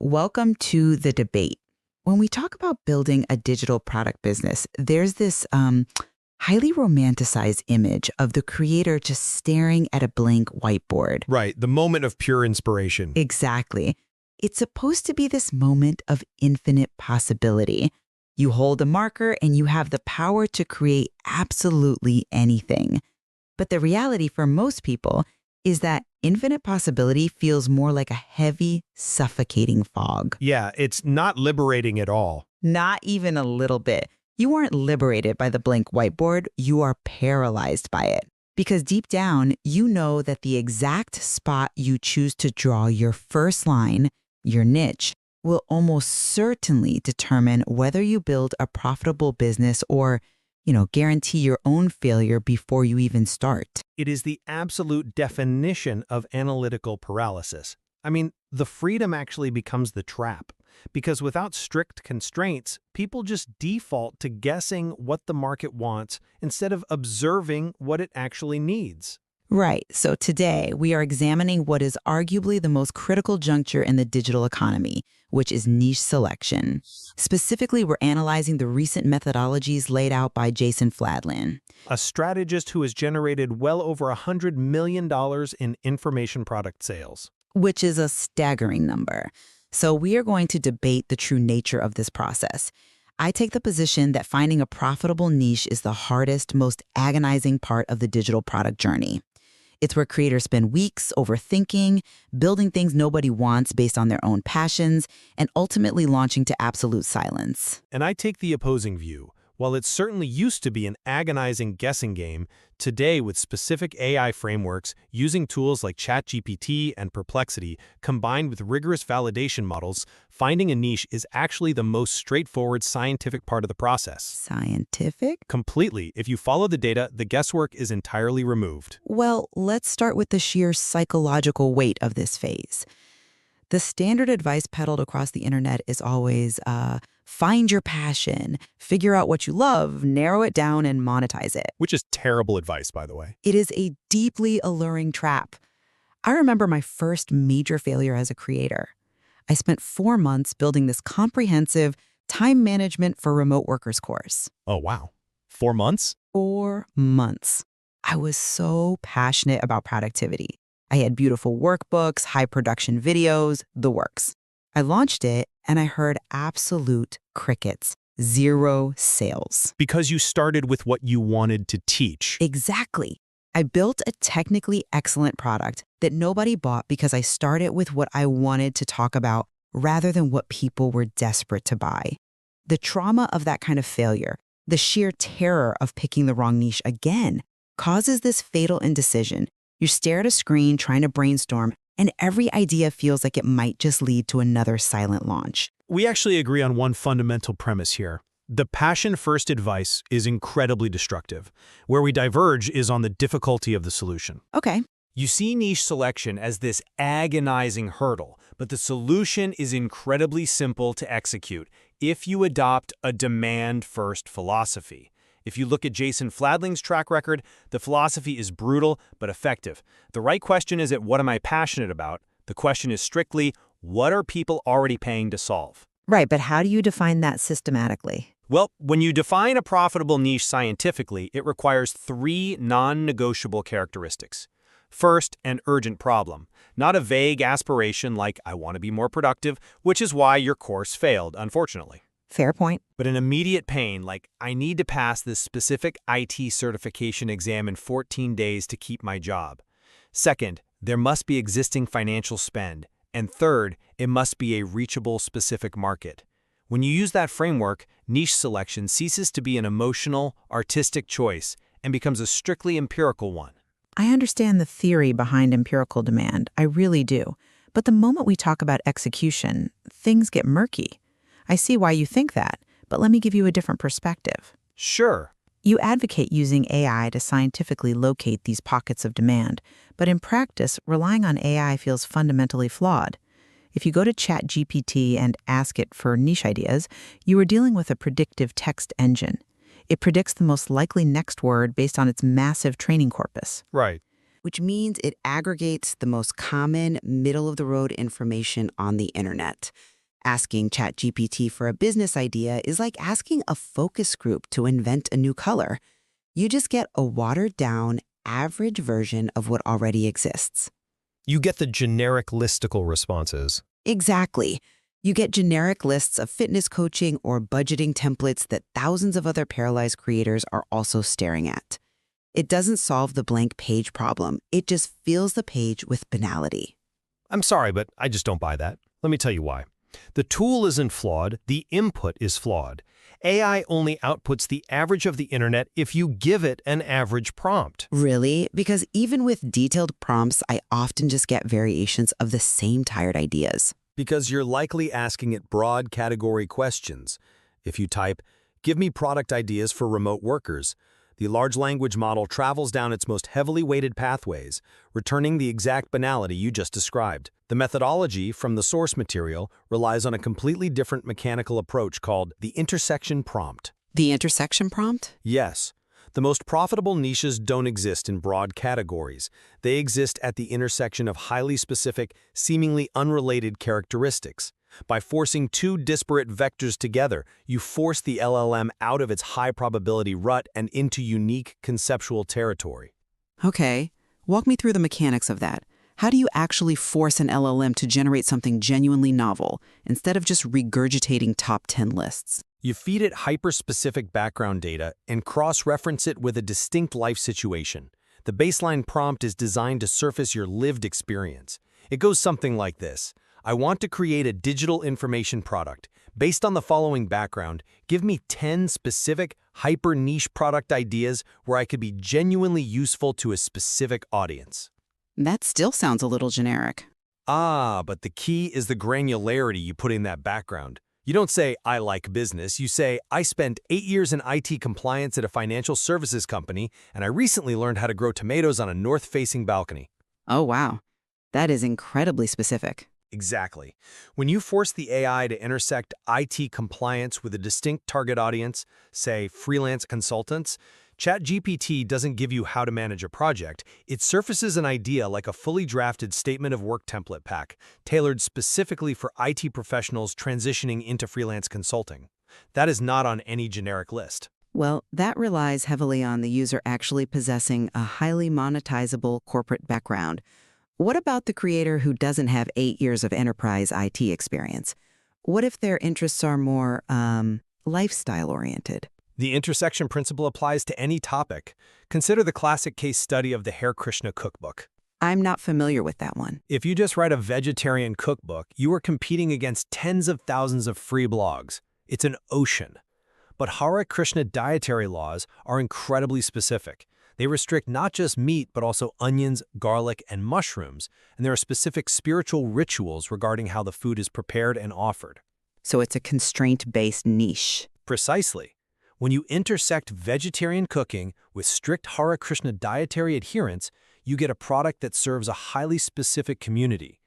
Welcome to the debate. When we talk about building a digital product business, there's this highly romanticized image of the creator just staring at a blank whiteboard. Right, the moment of pure inspiration. Exactly. It's supposed to be this moment of infinite possibility. You hold a marker and you have the power to create absolutely anything. But the reality for most people is that infinite possibility feels more like a heavy, suffocating fog. Yeah, it's not liberating at all. Not even a little bit. You aren't liberated by the blank whiteboard, you are paralyzed by it. Because deep down, you know that the exact spot you choose to draw your first line, your niche, will almost certainly determine whether you build a profitable business or, guarantee your own failure before you even start. It is the absolute definition of analytical paralysis. I mean, the freedom actually becomes the trap. Because without strict constraints, people just default to guessing what the market wants instead of observing what it actually needs. Right. So today, we are examining what is arguably the most critical juncture in the digital economy, which is niche selection. Specifically, we're analyzing the recent methodologies laid out by Jason Fladlien, A strategist who has generated well over $100 million in information product sales. which is a staggering number. So we are going to debate the true nature of this process. I take the position that finding a profitable niche is the hardest, most agonizing part of the digital product journey. It's where creators spend weeks overthinking, building things nobody wants based on their own passions, and ultimately launching to absolute silence. And I take the opposing view. While it certainly used to be an agonizing guessing game, today with specific AI frameworks using tools like ChatGPT and Perplexity combined with rigorous validation models, finding a niche is actually the most straightforward scientific part of the process. Scientific? Completely. If you follow the data, the guesswork is entirely removed. Well, let's start with the sheer psychological weight of this phase. The standard advice peddled across the internet is always, find your passion, figure out what you love, narrow it down, and monetize it. Which is terrible advice, by the way. It is a deeply alluring trap. I remember my first major failure as a creator. I spent 4 months building this comprehensive time management for remote workers course. Oh, wow. 4 months? 4 months. I was so passionate about productivity. I had beautiful workbooks, high production videos, the works. I launched it and I heard absolute crickets, 0 sales. Because you started with what you wanted to teach. Exactly. I built a technically excellent product that nobody bought because I started with what I wanted to talk about rather than what people were desperate to buy. The trauma of that kind of failure, the sheer terror of picking the wrong niche again, causes this fatal indecision. You stare at a screen trying to brainstorm, and every idea feels like it might just lead to another silent launch. We actually agree on one fundamental premise here. The passion-first advice is incredibly destructive. Where we diverge is on the difficulty of the solution. Okay. You see niche selection as this agonizing hurdle, but the solution is incredibly simple to execute if you adopt a demand-first philosophy. If you look at Jason Fladlien's track record, the philosophy is brutal but effective. The right question isn't what am I passionate about? The question is strictly, what are people already paying to solve? Right, but how do you define that systematically? Well, when you define a profitable niche scientifically, it requires 3 non-negotiable characteristics. First, an urgent problem, not a vague aspiration like I want to be more productive, which is why your course failed, unfortunately. Fair point. But an immediate pain like I need to pass this specific IT certification exam in 14 days to keep my job. Second, there must be existing financial spend. And third, it must be a reachable specific market. When you use that framework, niche selection ceases to be an emotional, artistic choice and becomes a strictly empirical one. I understand the theory behind empirical demand. I really do. But the moment we talk about execution, things get murky. I see why you think that, but let me give you a different perspective. Sure. You advocate using AI to scientifically locate these pockets of demand, but in practice, relying on AI feels fundamentally flawed. If you go to ChatGPT and ask it for niche ideas, you are dealing with a predictive text engine. It predicts the most likely next word based on its massive training corpus. Right. which means it aggregates the most common middle-of-the-road information on the internet. Asking ChatGPT for a business idea is like asking a focus group to invent a new color. You just get a watered-down, average version of what already exists. You get the generic listicle responses. Exactly. You get generic lists of fitness coaching or budgeting templates that thousands of other paralyzed creators are also staring at. It doesn't solve the blank page problem. It just fills the page with banality. I'm sorry, but I just don't buy that. Let me tell you why. The tool isn't flawed, the input is flawed. AI only outputs the average of the internet if you give it an average prompt. Really? Because even with detailed prompts, I often just get variations of the same tired ideas. Because you're likely asking it broad category questions. If you type, "Give me product ideas for remote workers," the large language model travels down its most heavily weighted pathways, returning the exact banality you just described. The methodology from the source material relies on a completely different mechanical approach called the intersection prompt. The intersection prompt? Yes. The most profitable niches don't exist in broad categories. They exist at the intersection of highly specific, seemingly unrelated characteristics. By forcing two disparate vectors together, you force the LLM out of its high-probability rut and into unique conceptual territory. Okay. Walk me through the mechanics of that. How do you actually force an LLM to generate something genuinely novel, instead of just regurgitating top 10 lists? You feed it hyper-specific background data and cross-reference it with a distinct life situation. The baseline prompt is designed to surface your lived experience. It goes something like this. I want to create a digital information product. Based on the following background, give me 10 specific, hyper-niche product ideas where I could be genuinely useful to a specific audience. That still sounds a little generic. But the key is the granularity you put in that background. You don't say, "I like business." You say, "I spent 8 years in IT compliance at a financial services company, and I recently learned how to grow tomatoes on a north-facing balcony." Oh, wow. That is incredibly specific. Exactly. When you force the AI to intersect IT compliance with a distinct target audience, say freelance consultants, ChatGPT doesn't give you how to manage a project. It surfaces an idea like a fully drafted statement of work template pack, tailored specifically for IT professionals transitioning into freelance consulting. That is not on any generic list. Well, that relies heavily on the user actually possessing a highly monetizable corporate background. What about the creator who doesn't have 8 years of enterprise IT experience? What if their interests are more, lifestyle-oriented? The intersection principle applies to any topic. Consider the classic case study of the Hare Krishna cookbook. I'm not familiar with that one. If you just write a vegetarian cookbook, you are competing against tens of thousands of free blogs. It's an ocean. But Hare Krishna dietary laws are incredibly specific. They restrict not just meat, but also onions, garlic, and mushrooms, and there are specific spiritual rituals regarding how the food is prepared and offered. So it's a constraint-based niche. Precisely. When you intersect vegetarian cooking with strict Hare Krishna dietary adherence, you get a product that serves a highly specific community.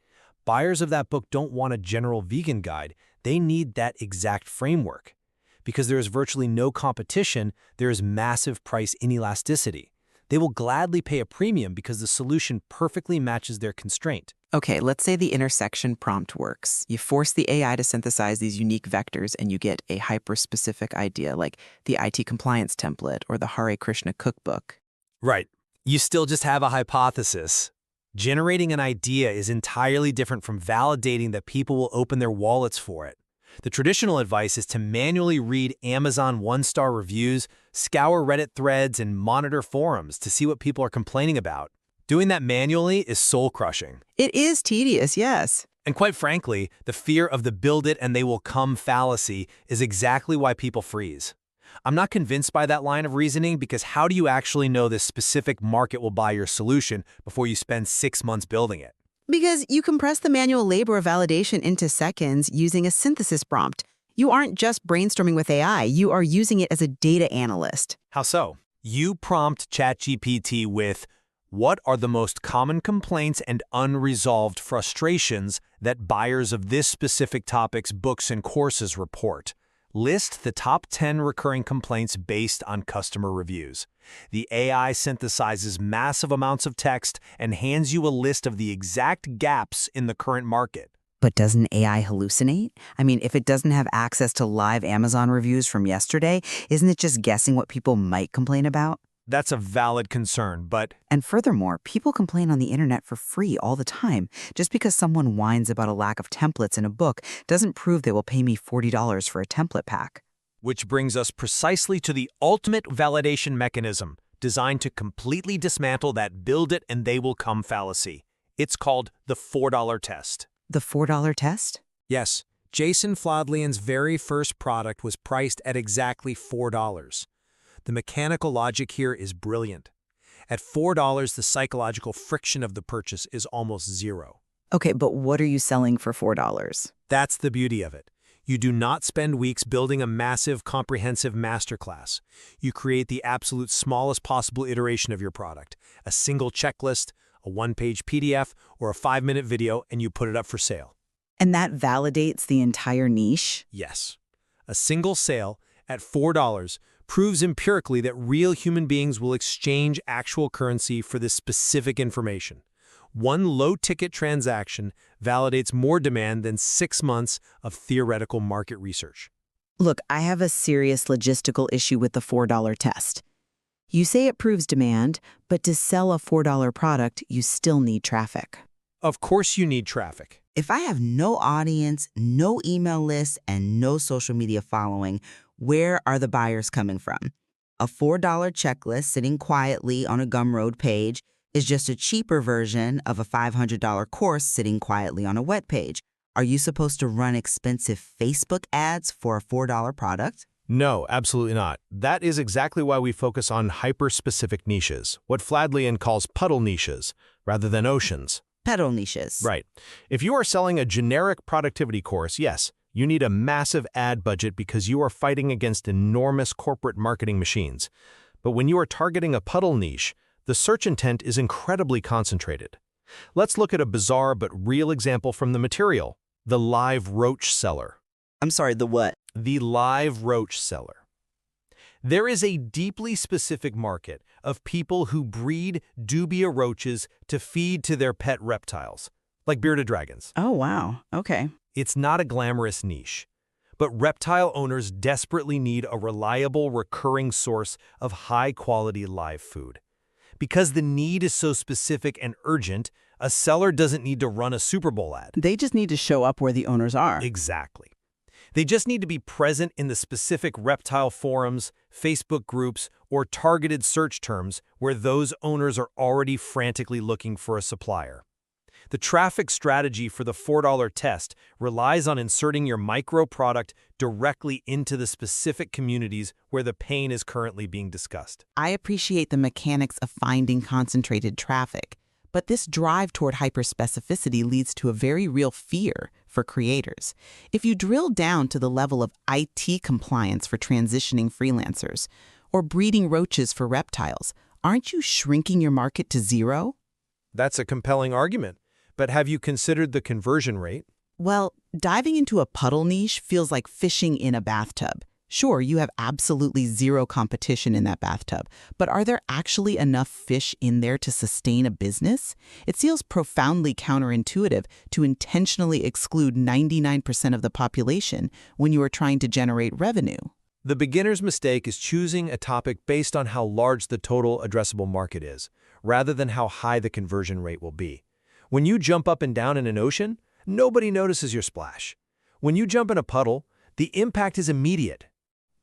Buyers of that book don't want a general vegan guide. They need that exact framework. Because there is virtually no competition, there is massive price inelasticity. They will gladly pay a premium because the solution perfectly matches their constraint. Okay, let's say the intersection prompt works. You force the AI to synthesize these unique vectors and you get a hyper-specific idea like the IT compliance template or the Hare Krishna cookbook. Right. You still just have a hypothesis. Generating an idea is entirely different from validating that people will open their wallets for it. The traditional advice is to manually read Amazon one-star reviews, scour Reddit threads, and monitor forums to see what people are complaining about. Doing that manually is soul-crushing. It is tedious, yes. And quite frankly, the fear of the build it and they will come fallacy is exactly why people freeze. I'm not convinced by that line of reasoning because how do you actually know this specific market will buy your solution before you spend 6 months building it? Because you compress the manual labor of validation into seconds using a synthesis prompt. You aren't just brainstorming with AI, you are using it as a data analyst. How so? You prompt ChatGPT with, "What are the most common complaints and unresolved frustrations that buyers of this specific topic's books and courses report?" List the top 10 recurring complaints based on customer reviews. The AI synthesizes massive amounts of text and hands you a list of the exact gaps in the current market. But doesn't AI hallucinate? I mean, if it doesn't have access to live Amazon reviews from yesterday, isn't it just guessing what people might complain about? That's a valid concern, but And furthermore, people complain on the internet for free all the time. Just because someone whines about a lack of templates in a book doesn't prove they will pay me $40 for a template pack. which brings us precisely to the ultimate validation mechanism designed to completely dismantle that build it and they will come fallacy. It's called the $4 test. The $4 test? Yes, Jason Fladlien's very first product was priced at exactly $4. The mechanical logic here is brilliant. At $4, the psychological friction of the purchase is almost zero. Okay, but what are you selling for $4? That's the beauty of it. You do not spend weeks building a massive, comprehensive masterclass. You create the absolute smallest possible iteration of your product, a single checklist, a one-page PDF, or a 5-minute video, and you put it up for sale. And that validates the entire niche? Yes. A single sale at $4 proves empirically that real human beings will exchange actual currency for this specific information. One low-ticket transaction validates more demand than 6 months of theoretical market research. Look, I have a serious logistical issue with the $4 test. You say it proves demand, but to sell a $4 product, you still need traffic. Of course you need traffic. If I have no audience, no email list, and no social media following, where are the buyers coming from? A $4 checklist sitting quietly on a Gumroad page is just a cheaper version of a $500 course sitting quietly on a web page. Are you supposed to run expensive Facebook ads for a $4 product? No, absolutely not. That is exactly why we focus on hyper-specific niches, what Fladlien calls puddle niches, rather than oceans. Pedal niches. Right. If you are selling a generic productivity course, yes, you need a massive ad budget because you are fighting against enormous corporate marketing machines. But when you are targeting a puddle niche, the search intent is incredibly concentrated. Let's look at a bizarre but real example from the material, the live roach seller. I'm sorry, the what? The live roach seller. There is a deeply specific market of people who breed dubia roaches to feed to their pet reptiles, like bearded dragons. Oh, wow. Okay. It's not a glamorous niche, but reptile owners desperately need a reliable, recurring source of high-quality live food. Because the need is so specific and urgent, a seller doesn't need to run a Super Bowl ad. They just need to show up where the owners are. Exactly. They just need to be present in the specific reptile forums, Facebook groups, or targeted search terms where those owners are already frantically looking for a supplier. The traffic strategy for the $4 test relies on inserting your micro product directly into the specific communities where the pain is currently being discussed. I appreciate the mechanics of finding concentrated traffic, but this drive toward hyperspecificity leads to a very real fear for creators. If you drill down to the level of IT compliance for transitioning freelancers or breeding roaches for reptiles, aren't you shrinking your market to zero? That's a compelling argument. But have you considered the conversion rate? Well, diving into a puddle niche feels like fishing in a bathtub. Sure, you have absolutely zero competition in that bathtub, but are there actually enough fish in there to sustain a business? It feels profoundly counterintuitive to intentionally exclude 99% of the population when you are trying to generate revenue. The beginner's mistake is choosing a topic based on how large the total addressable market is, rather than how high the conversion rate will be. When you jump up and down in an ocean, nobody notices your splash. When you jump in a puddle, the impact is immediate.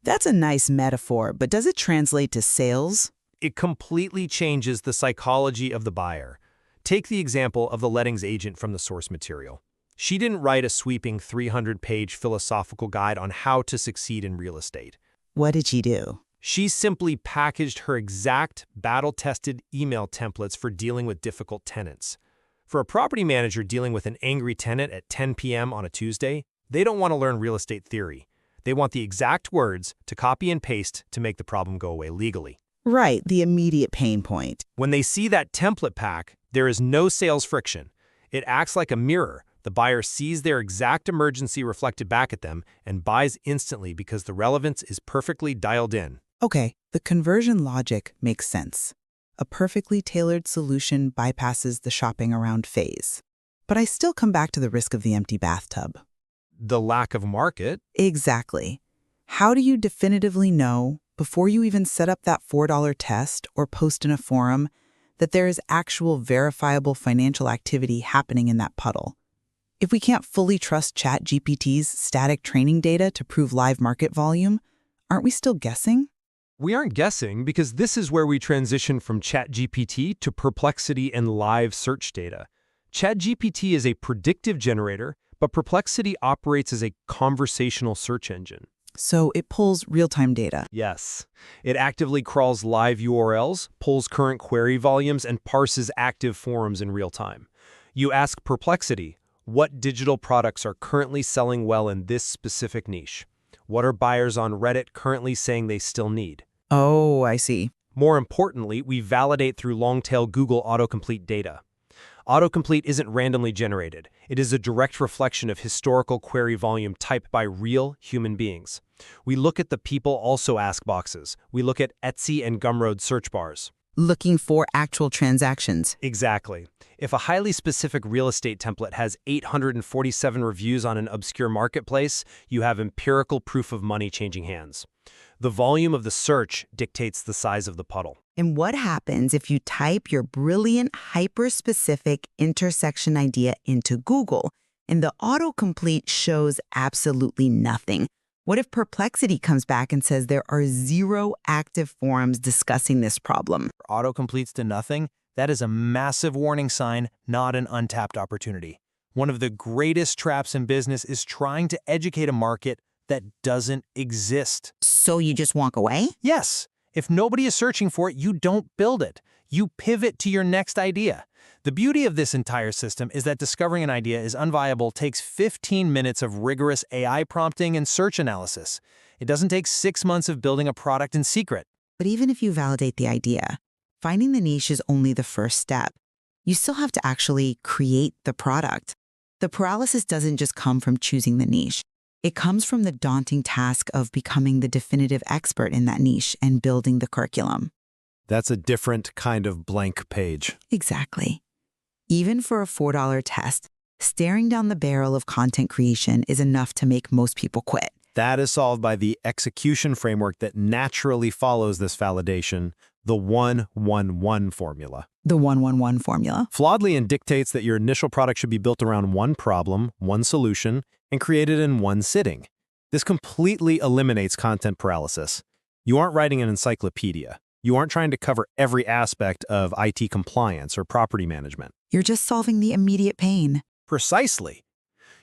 That's a nice metaphor, but does it translate to sales? It completely changes the psychology of the buyer. Take the example of the lettings agent from the source material. She didn't write a sweeping 300-page philosophical guide on how to succeed in real estate. What did she do? She simply packaged her exact battle-tested email templates for dealing with difficult tenants. For a property manager dealing with an angry tenant at 10 p.m. on a Tuesday, they don't want to learn real estate theory. They want the exact words to copy and paste to make the problem go away legally. Right, the immediate pain point. When they see that template pack, there is no sales friction. It acts like a mirror, The buyer sees their exact emergency reflected back at them and buys instantly because the relevance is perfectly dialed in. Okay, the conversion logic makes sense. A perfectly tailored solution bypasses the shopping around phase. But I still come back to the risk of the empty bathtub. The lack of market? Exactly. How do you definitively know, before you even set up that $4 test or post in a forum, that there is actual verifiable financial activity happening in that puddle? If we can't fully trust ChatGPT's static training data to prove live market volume, aren't we still guessing? We aren't guessing because this is where we transition from ChatGPT to Perplexity and live search data. ChatGPT is a predictive generator, but Perplexity operates as a conversational search engine. So it pulls real-time data. Yes. It actively crawls live URLs, pulls current query volumes, and parses active forums in real time. You ask Perplexity, what digital products are currently selling well in this specific niche? What are buyers on Reddit currently saying they still need? Oh, I see. More importantly, we validate through long-tail Google autocomplete data. Autocomplete isn't randomly generated. It is a direct reflection of historical query volume typed by real human beings. We look at the people also ask boxes. We look at Etsy and Gumroad search bars. Looking for actual transactions. Exactly. If a highly specific real estate template has 847 reviews on an obscure marketplace, you have empirical proof of money changing hands. The volume of the search dictates the size of the puddle. And what happens if you type your brilliant, hyper-specific intersection idea into Google and the autocomplete shows absolutely nothing? What if Perplexity comes back and says there are 0 active forums discussing this problem? Autocompletes to nothing? That is a massive warning sign, not an untapped opportunity. One of the greatest traps in business is trying to educate a market that doesn't exist. So you just walk away? Yes. If nobody is searching for it, you don't build it. You pivot to your next idea. The beauty of this entire system is that discovering an idea is unviable takes 15 minutes of rigorous AI prompting and search analysis. It doesn't take 6 months of building a product in secret. But even if you validate the idea, finding the niche is only the first step. You still have to actually create the product. The paralysis doesn't just come from choosing the niche. It comes from the daunting task of becoming the definitive expert in that niche and building the curriculum. That's a different kind of blank page. Exactly. Even for a $4 test, staring down the barrel of content creation is enough to make most people quit. That is solved by the execution framework that naturally follows this validation, the 1-1-1 formula. The 1-1-1 formula. Fladlien dictates that your initial product should be built around one problem, one solution, and created in one sitting. This completely eliminates content paralysis. You aren't writing an encyclopedia. You aren't trying to cover every aspect of IT compliance or property management. You're just solving the immediate pain. Precisely.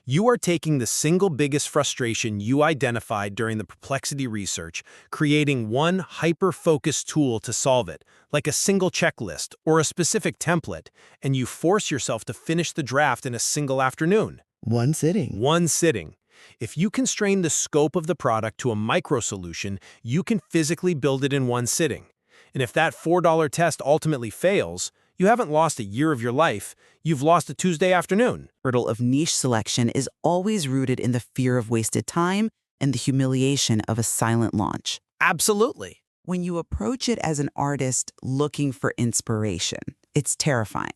You are taking the single biggest frustration you identified during the Perplexity research, creating one hyper-focused tool to solve it, like a single checklist or a specific template, and you force yourself to finish the draft in a single afternoon. One sitting. One sitting. If you constrain the scope of the product to a micro-solution, you can physically build it in one sitting. And if that $4 test ultimately fails, you haven't lost a year of your life, you've lost a Tuesday afternoon. Hurdle of niche selection is always rooted in the fear of wasted time and the humiliation of a silent launch. Absolutely. When you approach it as an artist looking for inspiration, it's terrifying.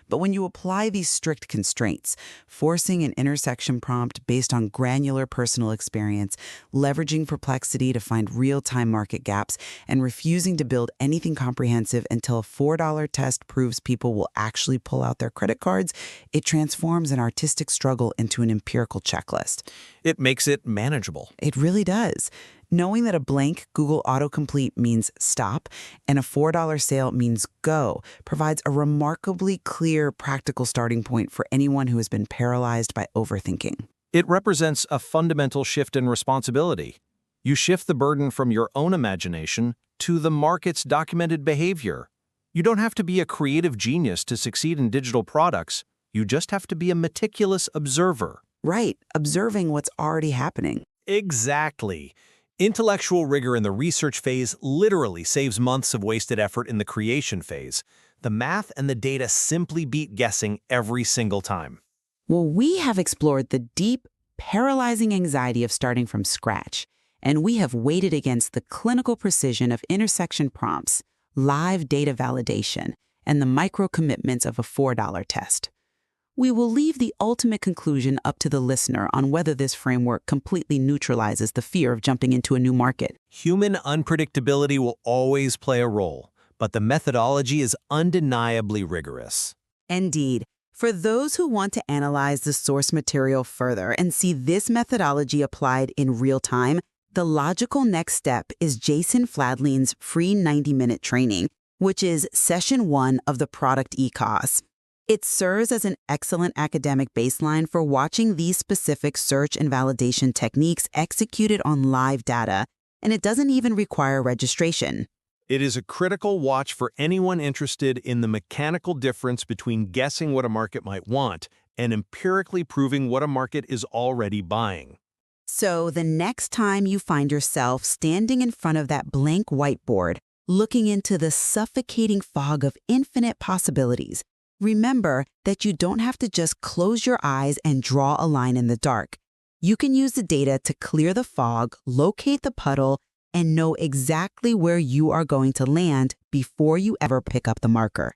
But when you apply these strict constraints, forcing an intersection prompt based on granular personal experience, leveraging Perplexity to find real-time market gaps, and refusing to build anything comprehensive until a $4 test proves people will actually pull out their credit cards, it transforms an artistic struggle into an empirical checklist. It makes it manageable. It really does. Knowing that a blank Google autocomplete means stop and a $4 sale means go provides a remarkably clear, practical starting point for anyone who has been paralyzed by overthinking. It represents a fundamental shift in responsibility. You shift the burden from your own imagination to the market's documented behavior. You don't have to be a creative genius to succeed in digital products. You just have to be a meticulous observer. Right, observing what's already happening. Exactly. Intellectual rigor in the research phase literally saves months of wasted effort in the creation phase. The math and the data simply beat guessing every single time. Well, we have explored the deep, paralyzing anxiety of starting from scratch, and we have weighted against the clinical precision of intersection prompts, live data validation, and the micro commitments of a $4 test. We will leave the ultimate conclusion up to the listener on whether this framework completely neutralizes the fear of jumping into a new market. Human unpredictability will always play a role, but the methodology is undeniably rigorous. Indeed, for those who want to analyze the source material further and see this methodology applied in real time, the logical next step is Jason Fladlien's free 90-minute training, which is Session 1 of the Product E-Course. It serves as an excellent academic baseline for watching these specific search and validation techniques executed on live data, and it doesn't even require registration. It is a critical watch for anyone interested in the mechanical difference between guessing what a market might want and empirically proving what a market is already buying. So the next time you find yourself standing in front of that blank whiteboard, looking into the suffocating fog of infinite possibilities, remember that you don't have to just close your eyes and draw a line in the dark. You can use the data to clear the fog, locate the puddle, and know exactly where you are going to land before you ever pick up the marker.